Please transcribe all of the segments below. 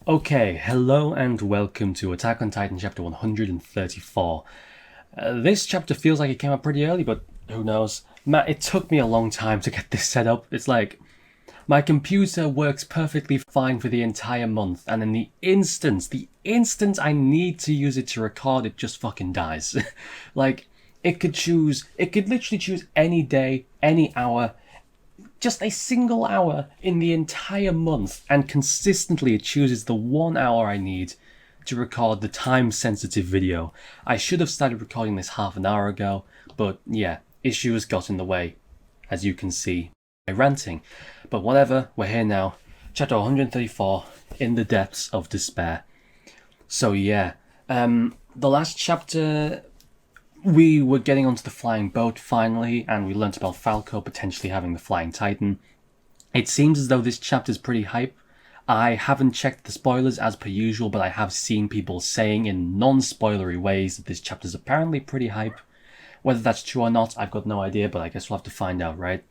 Okay, hello and welcome to Attack on Titan chapter 134. This chapter feels like it came out pretty early, but who knows. It took me a long time to get this set up. It's like, my computer works perfectly fine for the entire month, and then the instant I need to use it to record, it just fucking dies. Like, it could literally choose any day, any hour, just a single hour in the entire month, and consistently it chooses the 1 hour I need to record the time-sensitive video. I should have started recording this half an hour ago, but yeah, issues got in the way, as you can see by ranting. But whatever, we're here now. Chapter 134, In the Depths of Despair. So yeah, the last chapter, we were getting onto the flying boat finally, and we learnt about Falco potentially having the flying titan. It seems as though this chapter's pretty hype. I haven't checked the spoilers as per usual, but I have seen people saying in non-spoilery ways that this chapter's apparently pretty hype. Whether that's true or not, I've got no idea, but I guess we'll have to find out, right?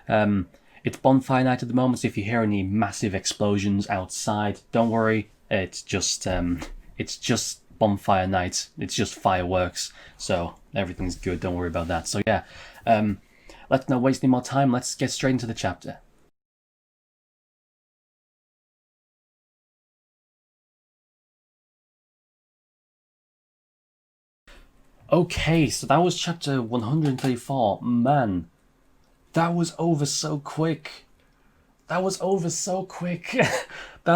It's bonfire night at the moment, so if you hear any massive explosions outside, don't worry, it's just bonfire night. It's just fireworks, so everything's good, don't worry about that. So yeah, let's not waste any more time, let's get straight into the chapter. Okay, so that was chapter 134. Man, that was over so quick. That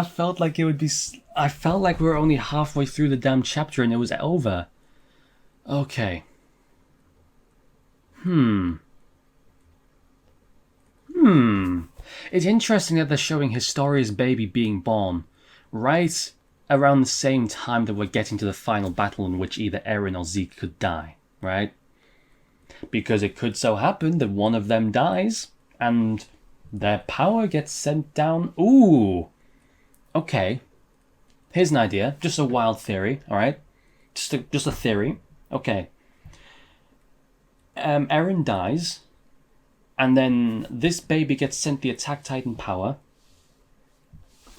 felt like it would be... I felt like we were only halfway through the damn chapter and it was over. Okay. It's interesting that they're showing Historia's baby being born right around the same time that we're getting to the final battle in which either Eren or Zeke could die, right? Because it could so happen that one of them dies and their power gets sent down. Ooh. Okay. Here's an idea. Just a wild theory, alright? Just a theory. Okay. Eren dies, and then this baby gets sent the Attack Titan power,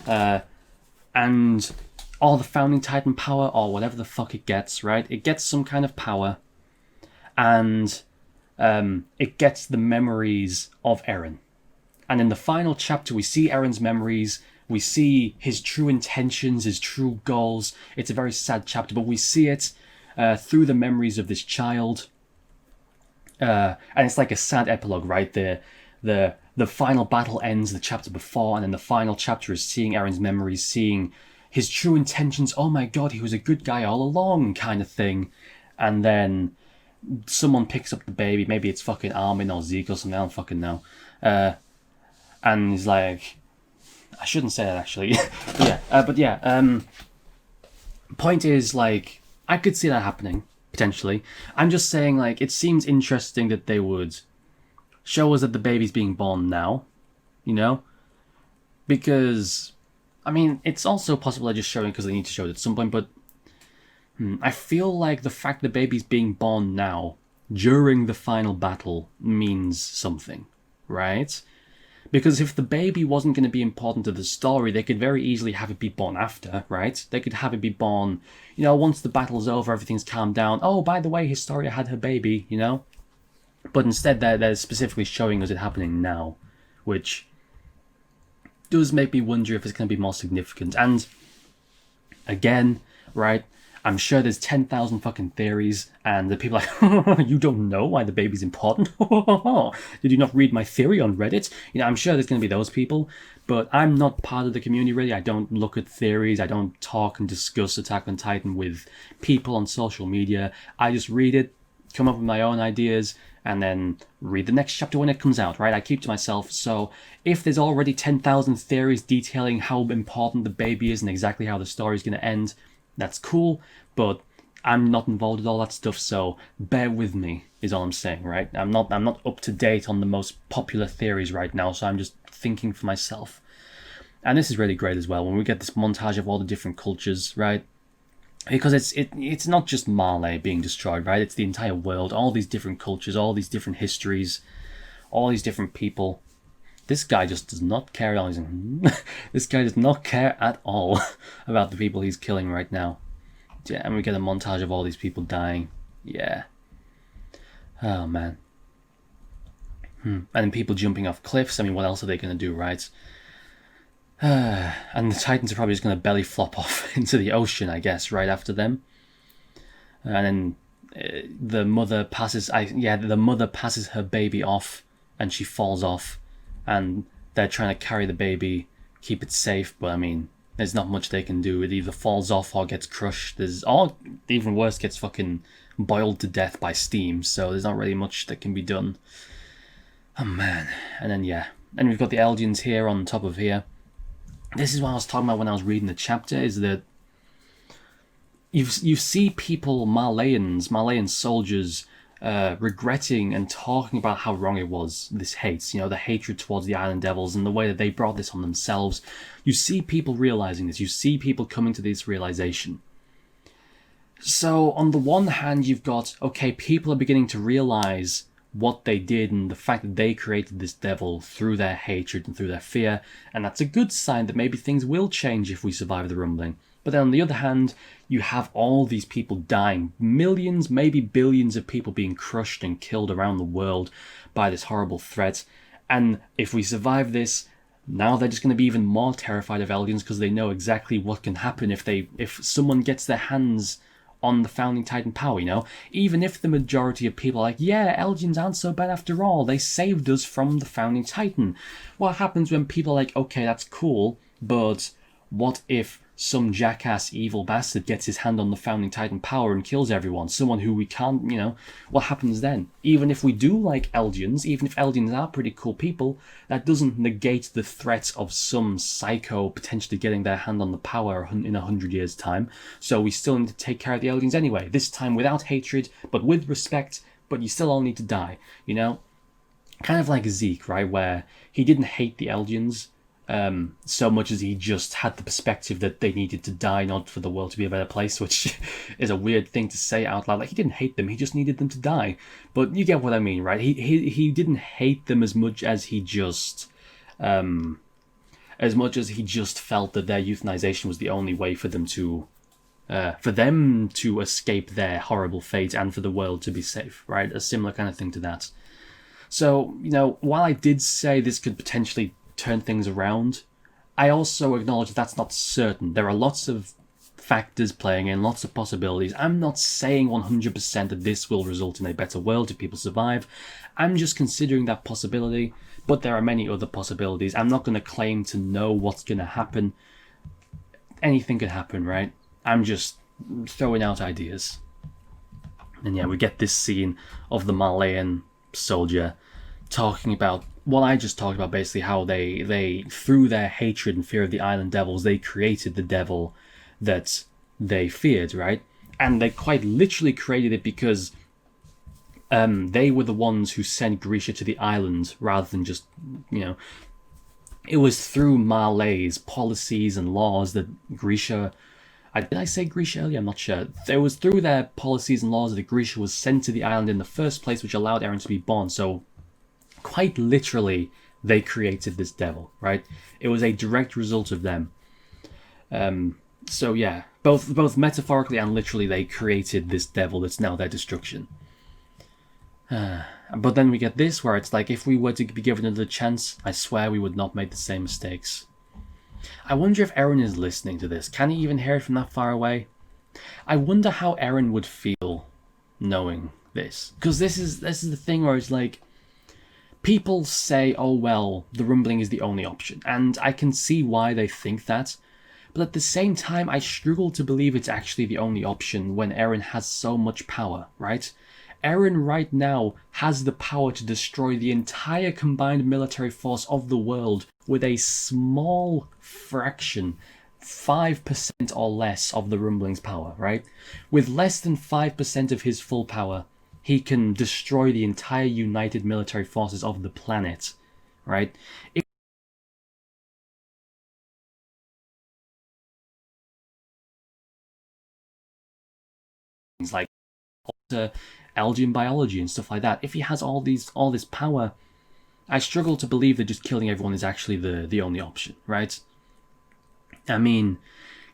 and all the Founding Titan power, or whatever the fuck it gets, right? It gets some kind of power, and it gets the memories of Eren. And in the final chapter, we see Eren's memories, we see his true intentions, his true goals. It's a very sad chapter, but we see it through the memories of this child. And it's like a sad epilogue, right? The final battle ends the chapter before, and then the final chapter is seeing Eren's memories, seeing his true intentions. Oh my god, he was a good guy all along, kind of thing. And then someone picks up the baby, maybe it's fucking Armin or Zeke or something, I don't fucking know. And he's like, I shouldn't say that actually. Point is, like, I could see that happening, potentially. I'm just saying, like, it seems interesting that they would show us that the baby's being born now, you know? Because, I mean, it's also possible they're just showing because they need to show it at some point, but I feel like the fact the baby's being born now, during the final battle, means something, right? Because if the baby wasn't going to be important to the story, they could very easily have it be born after, right? They could have it be born, you know, once the battle's over, everything's calmed down. Oh, by the way, Historia had her baby, you know? But instead, they're specifically showing us it happening now, which does make me wonder if it's going to be more significant. And again, right, I'm sure there's 10,000 fucking theories, and the people are like, you don't know why the baby's important? Did you not read my theory on Reddit? You know, I'm sure there's going to be those people, but I'm not part of the community really. I don't look at theories. I don't talk and discuss Attack on Titan with people on social media. I just read it, come up with my own ideas, and then read the next chapter when it comes out, right? I keep to myself. So if there's already 10,000 theories detailing how important the baby is and exactly how the story's going to end, that's cool, but I'm not involved with all that stuff, so bear with me, is all I'm saying, right? I'm not up to date on the most popular theories right now, so I'm just thinking for myself. And this is really great as well, when we get this montage of all the different cultures, right? Because it's not just Marley being destroyed, right? It's the entire world, all these different cultures, all these different histories, all these different people. This guy just does not care at all. This guy does not care at all about the people he's killing right now. Yeah, and we get a montage of all these people dying. Yeah. Oh, man. And then people jumping off cliffs. I mean, what else are they going to do, right? And the Titans are probably just going to belly flop off into the ocean, I guess, right after them. And then the mother passes. The mother passes her baby off, and she falls off, and they're trying to carry the baby, keep it safe. But I mean, there's not much they can do. It either falls off or gets crushed. Or even worse, gets fucking boiled to death by steam. So there's not really much that can be done. Oh man. And then and we've got the Eldians here on top of here. This is what I was talking about when I was reading the chapter, is that you see people, Malayan soldiers, regretting and talking about how wrong it was, this hate, the hatred towards the Island Devils and the way that they brought this on themselves. You see people realizing this. You see people coming to this realization. So on the one hand, you've got, okay, people are beginning to realize what they did and the fact that they created this devil through their hatred and through their fear, and that's a good sign that maybe things will change if we survive the rumbling. But then on the other hand, you have all these people dying, millions, maybe billions of people being crushed and killed around the world by this horrible threat. And if we survive this, now they're just going to be even more terrified of Eldians, because they know exactly what can happen if someone gets their hands on the Founding Titan power, Even if the majority of people are like, yeah, Eldians aren't so bad after all, they saved us from the Founding Titan. What happens when people are like, okay, that's cool, but what if some jackass evil bastard gets his hand on the Founding Titan power and kills everyone? Someone who we can't, what happens then? Even if we do like Eldians, even if Eldians are pretty cool people, that doesn't negate the threat of some psycho potentially getting their hand on the power in 100 years' time. So we still need to take care of the Eldians anyway, this time without hatred, but with respect, but you still all need to die, Kind of like Zeke, right, where he didn't hate the Eldians, so much as he just had the perspective that they needed to die in order for the world to be a better place, which is a weird thing to say out loud. Like, he didn't hate them, he just needed them to die. But you get what I mean, right? He didn't hate them as much as he just felt that their euthanization was the only way for them to escape their horrible fate and for the world to be safe, right? A similar kind of thing to that. So, while I did say this could potentially turn things around, I also acknowledge that's not certain. There are lots of factors playing in, lots of possibilities. I'm not saying 100% that this will result in a better world if people survive. I'm just considering that possibility, but there are many other possibilities. I'm not going to claim to know what's going to happen. Anything could happen, right? I'm just throwing out ideas. And we get this scene of the Malayan soldier talking about what I just talked about, basically how they through their hatred and fear of the Island Devils, they created the devil that they feared, right? And they quite literally created it because they were the ones who sent Grisha to the island rather than just, it was through Malay's policies and laws that Grisha... Did I say Grisha earlier? I'm not sure. It was through their policies and laws that Grisha was sent to the island in the first place, which allowed Eren to be born. So quite literally, they created this devil, right? It was a direct result of them. So yeah, both metaphorically and literally, they created this devil that's now their destruction. But then we get this, where it's like, if we were to be given another chance, I swear we would not make the same mistakes. I wonder if Eren is listening to this. Can he even hear it from that far away? I wonder how Eren would feel knowing this. Because this is the thing where it's like, people say, oh well, the rumbling is the only option. And I can see why they think that. But at the same time, I struggle to believe it's actually the only option when Eren has so much power, right? Eren right now has the power to destroy the entire combined military force of the world with a small fraction, 5% or less of the rumbling's power, right? With less than 5% of his full power, he can destroy the entire united military forces of the planet, right? Things like Elgin biology and stuff like that. If he has all this power, I struggle to believe that just killing everyone is actually the only option, right? I mean,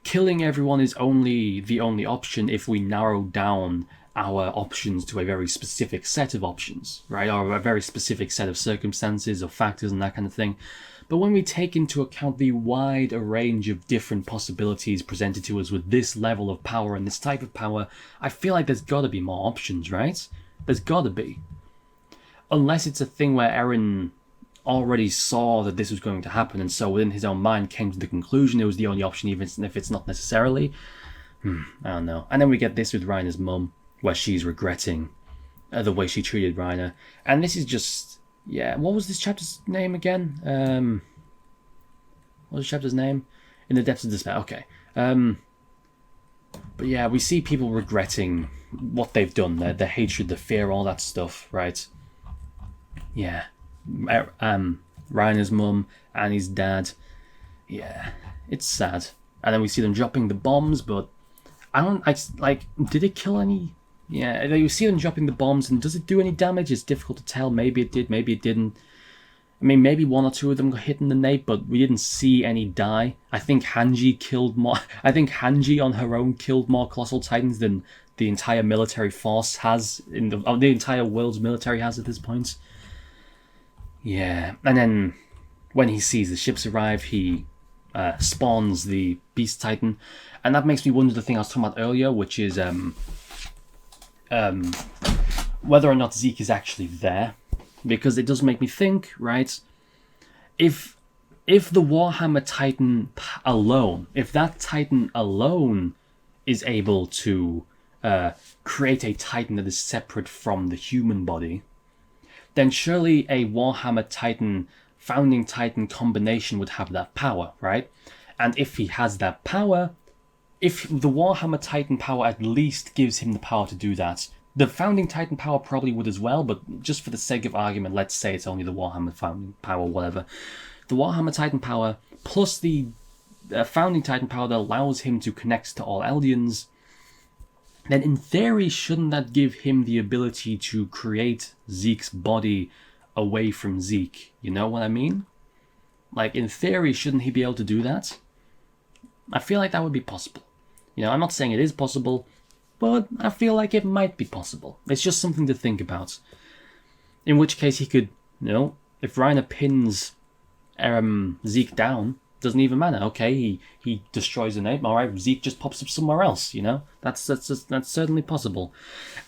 killing everyone is only the only option if we narrow down our options to a very specific set of options, right? Or a very specific set of circumstances or factors and that kind of thing. But when we take into account the wide range of different possibilities presented to us with this level of power and this type of power, I feel like there's gotta be more options, right? There's gotta be. Unless it's a thing where Eren already saw that this was going to happen, and so within his own mind came to the conclusion it was the only option, even if it's not necessarily. I don't know. And then we get this with Reiner's mum, where she's regretting the way she treated Reiner. And this is just, yeah, what was this chapter's name again? What was the chapter's name? In the Depths of Despair, okay. But yeah, we see people regretting what they've done, their hatred, the fear, all that stuff, right? Yeah. Reiner's mum and his dad. Yeah, it's sad. And then we see them dropping the bombs, but did it kill any? Yeah, you see them dropping the bombs, and does it do any damage? It's difficult to tell. Maybe it did, maybe it didn't. I mean, maybe one or two of them got hit in the nape, but we didn't see any die. I think Hanji killed more. I think Hanji on her own killed more Colossal Titans than the entire military force has the entire world's military has at this point. Yeah, and then when he sees the ships arrive, he spawns the Beast Titan, and that makes me wonder the thing I was talking about earlier, which is whether or not Zeke is actually there, because it does make me think, right? If the Warhammer Titan alone, if that Titan alone is able to create a Titan that is separate from the human body, then surely a Warhammer Titan, Founding Titan combination would have that power, right? And if he has that power, if the Warhammer Titan power at least gives him the power to do that, the Founding Titan power probably would as well, but just for the sake of argument, let's say it's only the Warhammer Founding power, whatever. The Warhammer Titan power plus the Founding Titan power that allows him to connect to all Eldians, then in theory, shouldn't that give him the ability to create Zeke's body away from Zeke? You know what I mean? Like, in theory, shouldn't he be able to do that? I feel like that would be possible. You know, I'm not saying it is possible, but I feel like it might be possible. It's just something to think about. In which case he could, you know, if Reiner pins Zeke down, doesn't even matter. Okay, he destroys the name. All right, Zeke just pops up somewhere else. You know, that's certainly possible.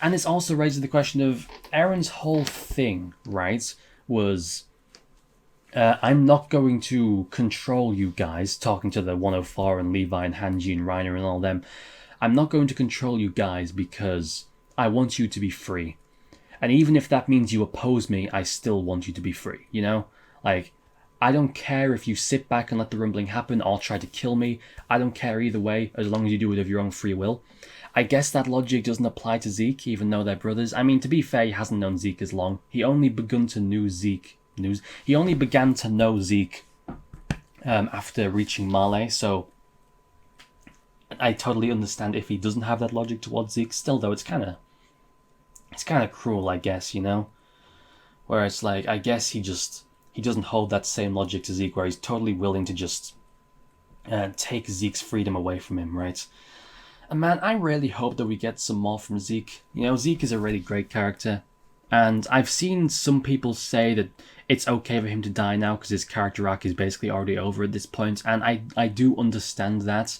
And this also raises the question of Eren's whole thing, right? Was I'm not going to control you guys. Talking to the 104 and Levi and Hanji and Reiner and all them. I'm not going to control you guys because I want you to be free. And even if that means you oppose me, I still want you to be free. You know, like, I don't care if you sit back and let the rumbling happen or try to kill me. I don't care either way, as long as you do it of your own free will. I guess that logic doesn't apply to Zeke, even though they're brothers. I mean, to be fair, he hasn't known Zeke as long. He only began to know Zeke after reaching Marley, so I totally understand if he doesn't have that logic towards Zeke. Still, though, it's kind of cruel, I guess, you know? Where it's like, I guess he doesn't hold that same logic to Zeke, where he's totally willing to just take Zeke's freedom away from him, right? And man, I really hope that we get some more from Zeke. You know, Zeke is a really great character, and I've seen some people say that it's okay for him to die now because his character arc is basically already over at this point, and I do understand that.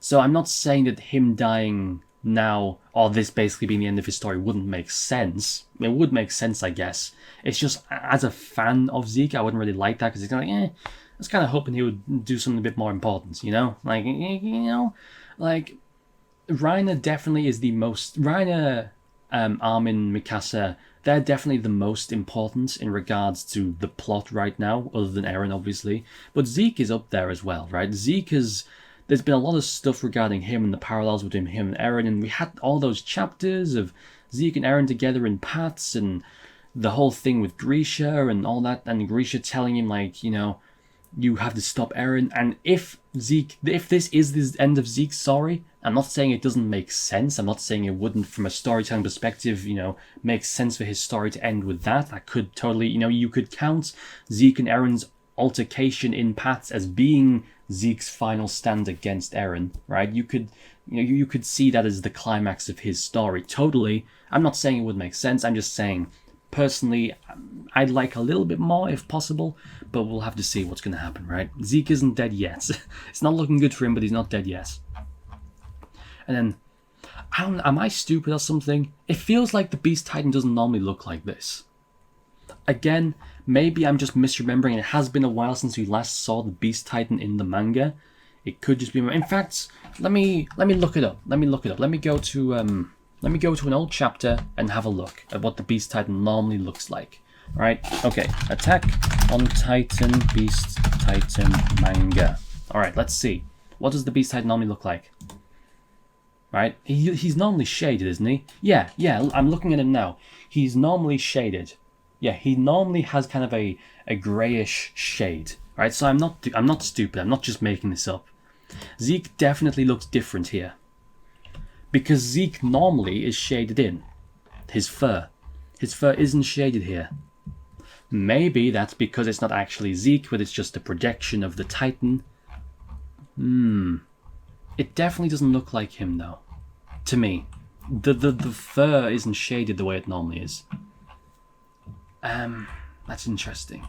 So I'm not saying that him dying now, or this basically being the end of his story, wouldn't make sense. It would make sense, I guess. It's just, as a fan of Zeke, I wouldn't really like that, because it's kind of like, I was kind of hoping he would do something a bit more important, you know? Like, you know, like, Reiner definitely is the most... Reiner, Armin, Mikasa, they're definitely the most important in regards to the plot right now, other than Eren, obviously. But Zeke is up there as well, right? Zeke is... There's been a lot of stuff regarding him and the parallels between him and Eren, and we had all those chapters of Zeke and Eren together in Pats, and the whole thing with Grisha and all that, and Grisha telling him, like, you know, you have to stop Eren. And if this is the end of Zeke's story, I'm not saying it doesn't make sense. I'm not saying it wouldn't, from a storytelling perspective, make sense for his story to end with that. That could totally, you could count Zeke and Erin's altercation in Pat's as being Zeke's final stand against Eren, right? You could see that as the climax of his story. Totally. I'm not saying it would make sense. I'm just saying, personally, I'd like a little bit more if possible, but we'll have to see what's going to happen, right? Zeke isn't dead yet. It's not looking good for him, but he's not dead yet. And then, am I stupid or something? It feels like the Beast Titan doesn't normally look like this. Again, maybe I'm just misremembering. It has been a while since we last saw the Beast Titan in the manga. It could just be. In fact, let me look it up. Let me go to an old chapter and have a look at what the Beast Titan normally looks like. Right? Okay. Attack on Titan, Beast Titan manga. All right. Let's see. What does the Beast Titan normally look like? Right? He's normally shaded, isn't he? Yeah. I'm looking at him now. He's normally shaded. Yeah, he normally has kind of a greyish shade, right? So I'm not stupid. I'm not just making this up. Zeke definitely looks different here, because Zeke normally is shaded in. His fur isn't shaded here. Maybe that's because it's not actually Zeke, but it's just a projection of the Titan. It definitely doesn't look like him though, to me. The fur isn't shaded the way it normally is. That's interesting.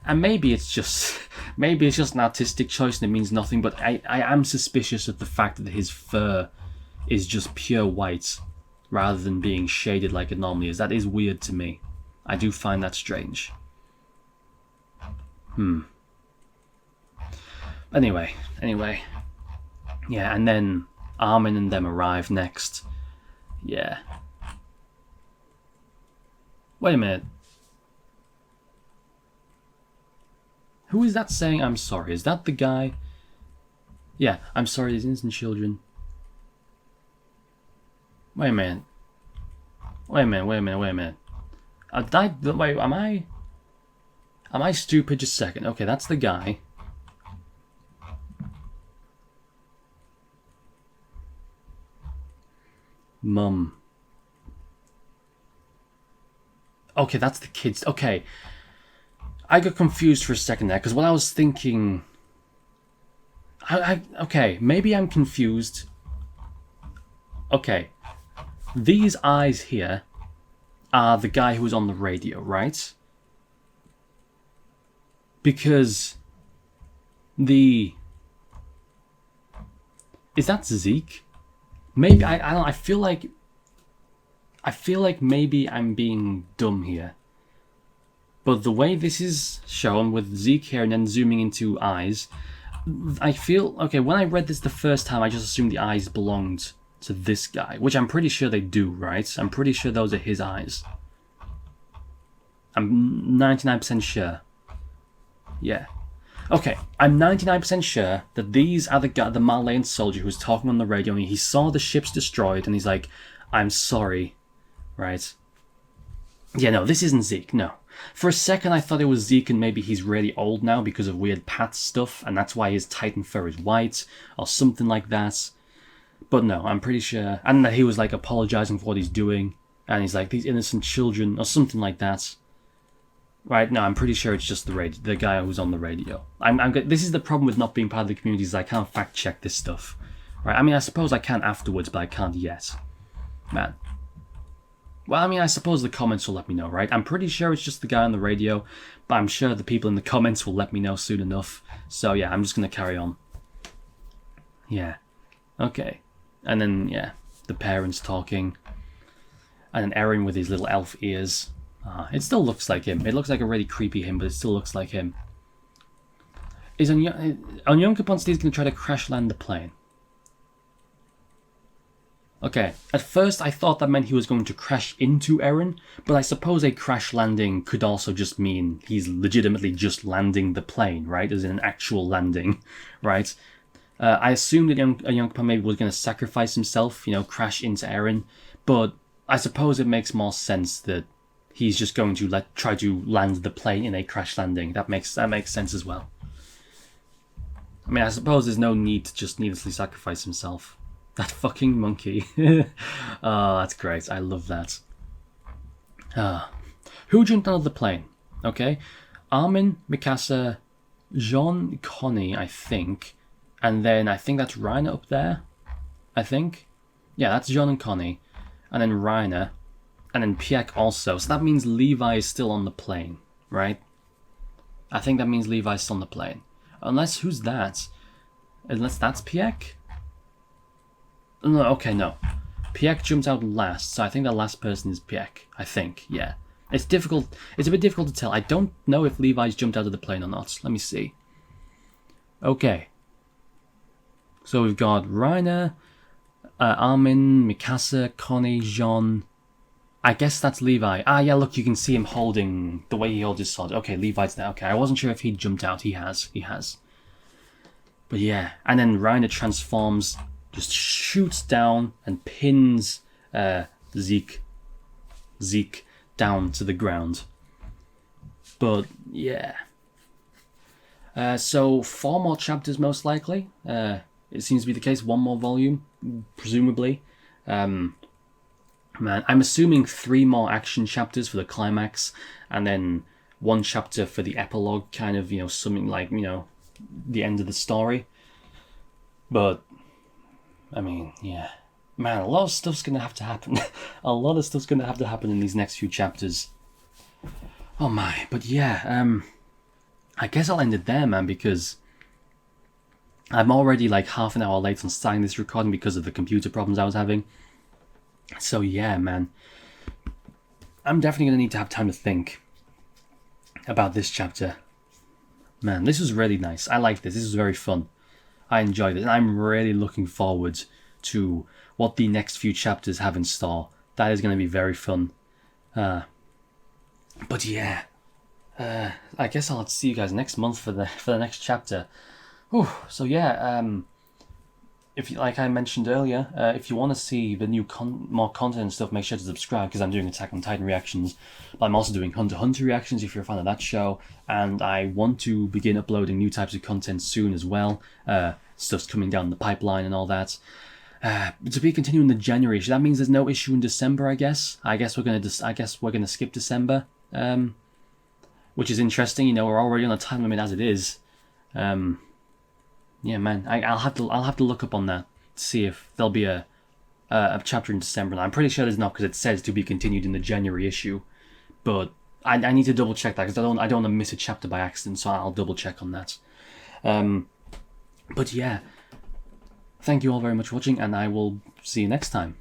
And maybe it's just an artistic choice and it means nothing, but I am suspicious of the fact that his fur is just pure white rather than being shaded like it normally is. That is weird to me. I do find that strange. Anyway. Yeah, and then Armin and them arrive next. Yeah. Wait a minute. Who is that saying I'm sorry? Is that the guy? Yeah, I'm sorry, there's innocent children. Wait a minute. Am I stupid? Just a second. Okay, that's the guy. Mum. Okay, that's the kids. Okay. I got confused for a second there, because what I was thinking... Okay, maybe I'm confused. Okay. These eyes here are the guy who was on the radio, right? Because is that Zeke? Maybe I don't know, I feel like maybe I'm being dumb here. But the way this is shown with Zeke here and then zooming into eyes, I feel... Okay, when I read this the first time, I just assumed the eyes belonged to this guy, which I'm pretty sure they do, right? I'm pretty sure those are his eyes. I'm 99% sure. Yeah. Okay, I'm 99% sure that these are the Malayan soldier who was talking on the radio, and he saw the ships destroyed, and he's like, I'm sorry, right? Yeah, no, this isn't Zeke, no. For a second, I thought it was Zeke, and maybe he's really old now because of weird Pat stuff, and that's why his Titan fur is white, or something like that. But no, I'm pretty sure. And that he was, like, apologizing for what he's doing, and he's like, these innocent children, or something like that. Right, no, I'm pretty sure it's just the guy who's on the radio. This is the problem with not being part of the community, is I can't fact-check this stuff. Right, I mean, I suppose I can afterwards, but I can't yet. Man. Well, I mean, I suppose the comments will let me know, right? I'm pretty sure it's just the guy on the radio, but I'm sure the people in the comments will let me know soon enough. So yeah, I'm just going to carry on. Yeah. Okay. And then, yeah, the parents talking. And then Eren with his little elf ears. It still looks like him. It looks like a really creepy him, but it still looks like him. Is Onyankopon going to try to crash land the plane? Okay, at first I thought that meant he was going to crash into Eren, but I suppose a crash landing could also just mean he's legitimately just landing the plane, right? As in an actual landing, right? I assumed that Onyankopon maybe was going to sacrifice himself, crash into Eren, but I suppose it makes more sense that he's just going to try to land the plane in a crash landing. That makes sense as well. I mean, I suppose there's no need to just needlessly sacrifice himself. That fucking monkey. Oh, that's great. I love that. Who jumped out of the plane? Okay. Armin, Mikasa, Jean, Connie, I think. And then I think that's Reiner up there. I think. Yeah, that's Jean and Connie. And then Reiner. And then Pieck also. So that means Levi is still on the plane, right? I think that means Levi's still on the plane. Unless, who's that? Unless that's Pieck? No, okay, no. Pieck jumped out last, so I think the last person is Pieck. I think, yeah. It's difficult. It's a bit difficult to tell. I don't know if Levi's jumped out of the plane or not. Let me see. Okay. So we've got Reiner, Armin, Mikasa, Connie, Jean. I guess that's Levi. Ah, yeah, look, you can see him holding the way he holds his sword. Okay, Levi's there. Okay, I wasn't sure if he jumped out. He has. But yeah, and then Reiner transforms, just shoots down and pins Zeke down to the ground. But yeah. So 4 more chapters most likely. It seems to be the case. 1 more volume, presumably. Man, I'm assuming 3 more action chapters for the climax, and then 1 chapter for the epilogue, kind of, something like, the end of the story. But, I mean, yeah. Man, a lot of stuff's going to have to happen. A lot of stuff's going to have to happen in these next few chapters. Oh my, but yeah, I guess I'll end it there, man, because I'm already like half an hour late on starting this recording because of the computer problems I was having. So yeah, man, I'm definitely going to need to have time to think about this chapter. Man, this was really nice. I like this. This was very fun. I enjoyed it, and I'm really looking forward to what the next few chapters have in store. That is going to be very fun. But yeah, I guess I'll see you guys next month for the next chapter. Whew. So yeah, if you, like I mentioned earlier, if you want to see the new more content and stuff, make sure to subscribe, because I'm doing Attack on Titan reactions, but I'm also doing Hunter x Hunter reactions if you're a fan of that show, and I want to begin uploading new types of content soon as well. Stuff's coming down the pipeline and all that. To be continuing the January issue, that means there's no issue in December. I guess we're gonna skip December, which is interesting. We're already on a time limit as it is. Yeah, man, I'll have to look up on that to see if there'll be a chapter in December. And I'm pretty sure there's not, because it says to be continued in the January issue. But I need to double check that, because I don't want to miss a chapter by accident. So I'll double check on that. But yeah, thank you all very much for watching, and I will see you next time.